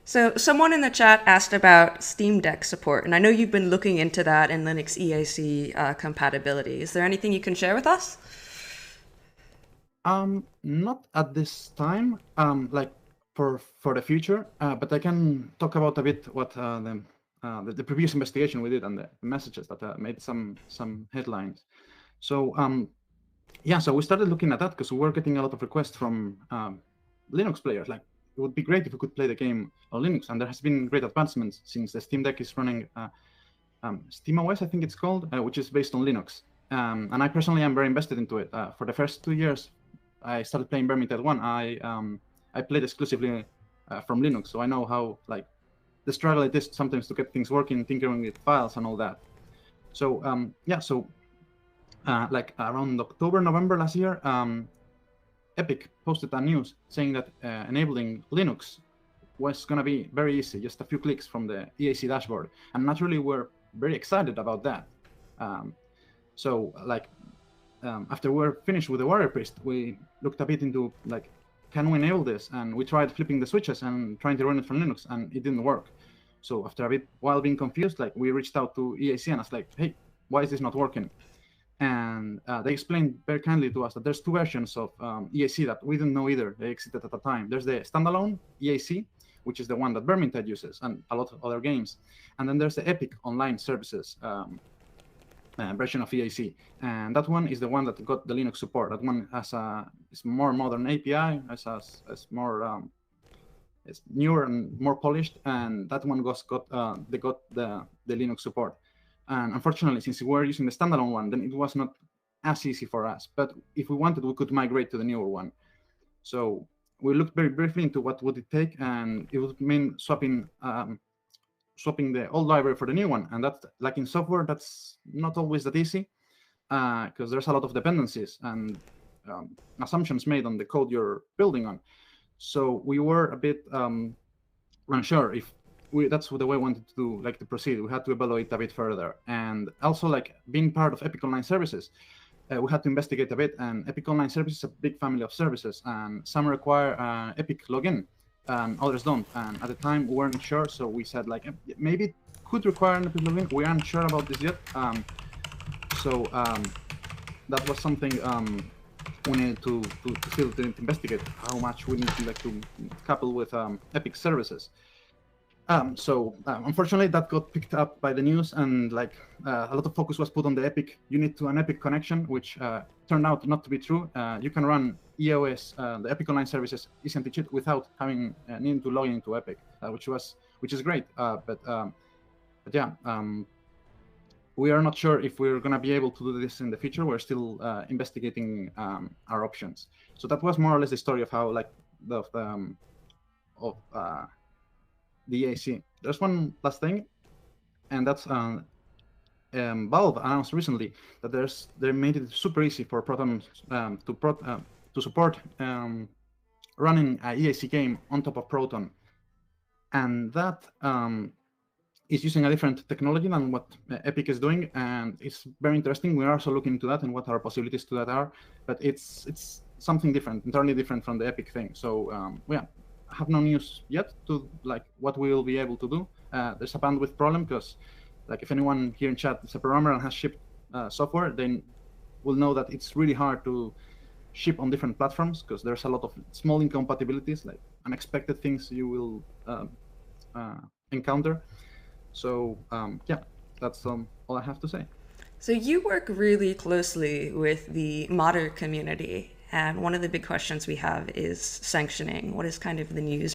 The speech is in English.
So someone in the chat asked about Steam Deck support, and I know you've been looking into that and Linux EAC compatibility. Is there anything you can share with us? Not at this time, like for the future, but I can talk about a bit what the previous investigation we did and the messages that made some headlines. So yeah, so we started looking at that because we were getting a lot of requests from Linux players. Like, it would be great if we could play the game on Linux, and there has been great advancements since the Steam Deck is running SteamOS, I think it's called, which is based on Linux. And I personally am very invested into it. For the first 2 years, I started playing Vermintide 1. I played exclusively from Linux, so I know how like the struggle it is sometimes to get things working, tinkering with files and all that. So yeah, so like around October, November last year, Epic posted a news saying that enabling Linux was going to be very easy, just a few clicks from the EAC dashboard. And naturally, we're very excited about that. So like after we're finished with the Warrior Priest, we looked a bit into like, can we enable this? And we tried flipping the switches and trying to run it from Linux, and it didn't work. So after a bit, while being confused, like we reached out to EAC and I was like, hey, why is this not working? And they explained very kindly to us that there's two versions of EAC that we didn't know either. They existed at the time. There's the standalone EAC, which is the one that Vermintide uses and a lot of other games. And then there's the Epic Online Services version of EAC. And that one is the one that got the Linux support. That one has a more modern API, has more it's newer and more polished, and that one got the Linux support. And unfortunately, since we were using the standalone one, then it was not as easy for us. But if we wanted, we could migrate to the newer one. So we looked very briefly into what would it take, and it would mean swapping the old library for the new one. And that's like in software, that's not always that easy because there's a lot of dependencies and assumptions made on the code you're building on. So we were a bit unsure if that's the way we wanted to do, like to proceed. We had to evaluate a bit further, and also like being part of Epic Online Services, we had to investigate a bit. And Epic Online Services is a big family of services, and some require Epic login, and others don't. And at the time, we weren't sure, so we said like maybe it could require an Epic login. We aren't sure about this yet. So that was something we needed to still investigate how much we need to couple with Epic services. So unfortunately, that got picked up by the news, and like a lot of focus was put on the Epic unit to an Epic connection, which turned out not to be true. You can run EOS, the Epic Online Services ECNT without having needing to log into Epic, which is great. But yeah, we are not sure if we're going to be able to do this in the future. We're still investigating our options. So that was more or less the story of how like the EAC. There's one last thing, and that's Valve announced recently that they made it super easy for Proton to support running a EAC game on top of Proton, and that is using a different technology than what Epic is doing, and it's very interesting. We're also looking into that and what our possibilities to that are, but it's something different, entirely different from the Epic thing. So yeah. Have no news yet to like what we will be able to do. There's a bandwidth problem because like if anyone here in chat is a programmer and has shipped software, then will know that it's really hard to ship on different platforms because there's a lot of small incompatibilities, like unexpected things you will encounter. So yeah, that's all I have to say. So you work really closely with the modder community, and one of the big questions we have is sanctioning. What is kind of the news